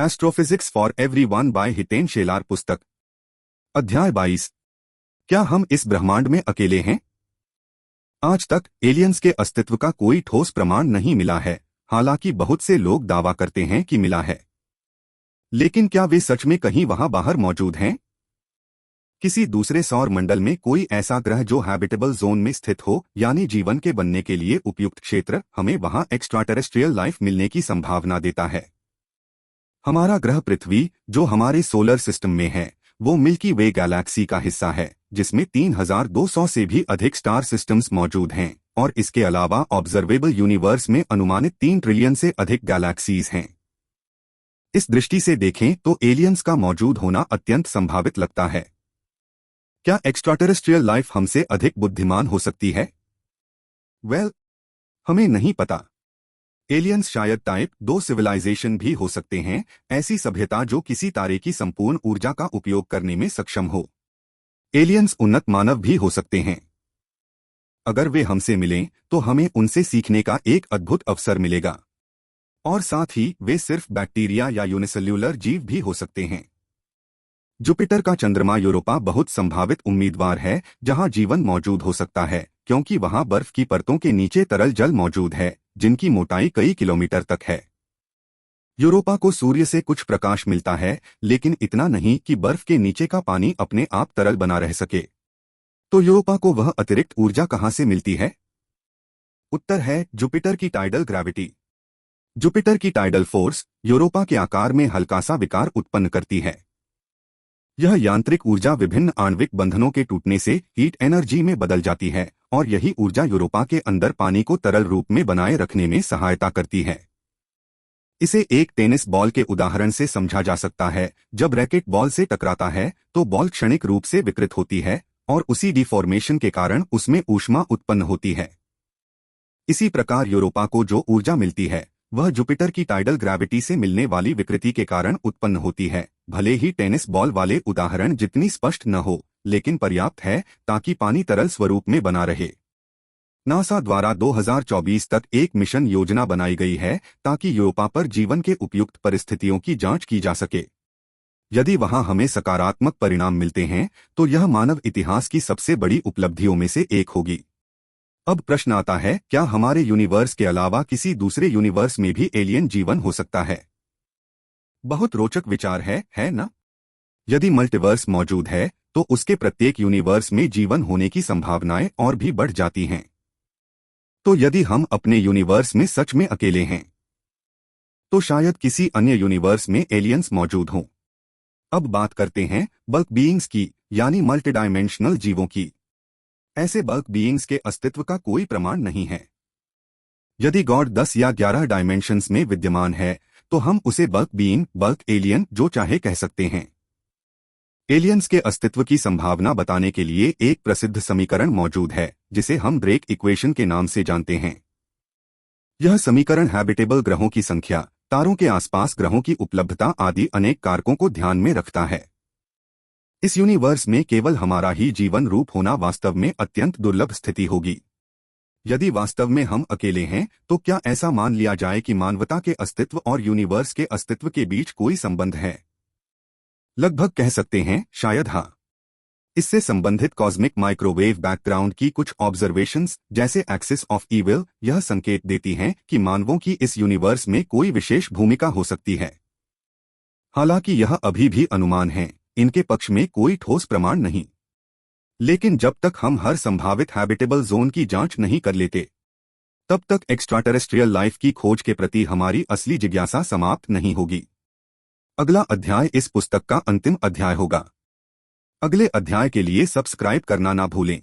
Astrophysics for everyone by Hiten Shelar पुस्तक। अध्याय 22। क्या हम इस ब्रह्मांड में अकेले हैं? आज तक एलियंस के अस्तित्व का कोई ठोस प्रमाण नहीं मिला है, हालांकि बहुत से लोग दावा करते हैं कि मिला है। लेकिन क्या वे सच में कहीं वहां बाहर मौजूद हैं? किसी दूसरे सौर मंडल में कोई ऐसा ग्रह जो हैबिटेबल जोन में स्थित हो, यानी जीवन के बनने के लिए उपयुक्त क्षेत्र, हमें वहां एक्स्ट्राटेरेस्ट्रियल लाइफ मिलने की संभावना देता है। हमारा ग्रह पृथ्वी, जो हमारे सोलर सिस्टम में है, वो मिल्की वे गैलेक्सी का हिस्सा है, जिसमें 3200 से भी अधिक स्टार सिस्टम्स मौजूद हैं, और इसके अलावा ऑब्जर्वेबल यूनिवर्स में अनुमानित 3 ट्रिलियन से अधिक गैलेक्सीज हैं। इस दृष्टि से देखें तो एलियंस का मौजूद होना अत्यंत संभावित लगता है। क्या एक्स्ट्राटेरेस्ट्रियल लाइफ हमसे अधिक बुद्धिमान हो सकती है? हमें नहीं पता। एलियंस शायद टाइप 2 सिविलाइजेशन भी हो सकते हैं, ऐसी सभ्यता जो किसी तारे की संपूर्ण ऊर्जा का उपयोग करने में सक्षम हो। एलियंस उन्नत मानव भी हो सकते हैं। अगर वे हमसे मिलें तो हमें उनसे सीखने का एक अद्भुत अवसर मिलेगा। और साथ ही वे सिर्फ बैक्टीरिया या यूनिसेल्यूलर जीव भी हो सकते हैं। जुपिटर का चंद्रमा यूरोपा बहुत संभावित उम्मीदवार है, जहां जीवन मौजूद हो सकता है, क्योंकि वहां बर्फ की परतों के नीचे तरल जल मौजूद है, जिनकी मोटाई कई किलोमीटर तक है। यूरोपा को सूर्य से कुछ प्रकाश मिलता है, लेकिन इतना नहीं कि बर्फ के नीचे का पानी अपने आप तरल बना रह सके। तो यूरोपा को वह अतिरिक्त ऊर्जा कहां से मिलती है? उत्तर है जुपिटर की टाइडल ग्रेविटी। जुपिटर की टाइडल फोर्स यूरोपा के आकार में हल्का सा विकार उत्पन्न करती है। यह यांत्रिक ऊर्जा विभिन्न आणविक बंधनों के टूटने से हीट एनर्जी में बदल जाती है, और यही ऊर्जा यूरोपा के अंदर पानी को तरल रूप में बनाए रखने में सहायता करती है। इसे एक टेनिस बॉल के उदाहरण से समझा जा सकता है। जब रैकेट बॉल से टकराता है तो बॉल क्षणिक रूप से विकृत होती है, और उसी डिफॉर्मेशन के कारण उसमें ऊष्मा उत्पन्न होती है। इसी प्रकार यूरोपा को जो ऊर्जा मिलती है, वह जुपिटर की टाइडल ग्रेविटी से मिलने वाली विकृति के कारण उत्पन्न होती है। भले ही टेनिस बॉल वाले उदाहरण जितनी स्पष्ट न हो, लेकिन पर्याप्त है ताकि पानी तरल स्वरूप में बना रहे। नासा द्वारा 2024 तक एक मिशन योजना बनाई गई है ताकि यूरोपा पर जीवन के उपयुक्त परिस्थितियों की जांच की जा सके। यदि वहां हमें सकारात्मक परिणाम मिलते हैं तो यह मानव इतिहास की सबसे बड़ी उपलब्धियों में से एक होगी। अब प्रश्न आता है, क्या हमारे यूनिवर्स के अलावा किसी दूसरे यूनिवर्स में भी एलियन जीवन हो सकता है? बहुत रोचक विचार है ना? यदि मल्टीवर्स मौजूद है तो उसके प्रत्येक यूनिवर्स में जीवन होने की संभावनाएं और भी बढ़ जाती हैं। तो यदि हम अपने यूनिवर्स में सच में अकेले हैं, तो शायद किसी अन्य यूनिवर्स में एलियंस मौजूद हों। अब बात करते हैं बल्क बीइंग्स की, यानी मल्टीडायमेंशनल जीवों की। ऐसे बल्क बीइंग्स के अस्तित्व का कोई प्रमाण नहीं है। यदि गॉड 10 या 11 डायमेंशंस में विद्यमान है तो हम उसे बल्क बीइंग, बल्क एलियन जो चाहे कह सकते हैं। एलियंस के अस्तित्व की संभावना बताने के लिए एक प्रसिद्ध समीकरण मौजूद है, जिसे हम ड्रेक इक्वेशन के नाम से जानते हैं। यह समीकरण हैबिटेबल ग्रहों की संख्या, तारों के आसपास ग्रहों की उपलब्धता आदि अनेक कारकों को ध्यान में रखता है। इस यूनिवर्स में केवल हमारा ही जीवन रूप होना वास्तव में अत्यंत दुर्लभ स्थिति होगी। यदि वास्तव में हम अकेले हैं तो क्या ऐसा मान लिया जाए कि मानवता के अस्तित्व और यूनिवर्स के अस्तित्व के बीच कोई संबंध है? लगभग कह सकते हैं, शायद हाँ। इससे संबंधित कॉस्मिक माइक्रोवेव बैकग्राउंड की कुछ ऑब्जर्वेशंस, जैसे एक्सिस ऑफ ईविल, यह संकेत देती हैं कि मानवों की इस यूनिवर्स में कोई विशेष भूमिका हो सकती है। हालांकि यह अभी भी अनुमान है, इनके पक्ष में कोई ठोस प्रमाण नहीं। लेकिन जब तक हम हर संभावित हैबिटेबल जोन की जांच नहीं कर लेते, तब तक एक्स्ट्राटेरेस्ट्रियल लाइफ की खोज के प्रति हमारी असली जिज्ञासा समाप्त नहीं होगी। अगला अध्याय इस पुस्तक का अंतिम अध्याय होगा। अगले अध्याय के लिए सब्सक्राइब करना ना भूलें।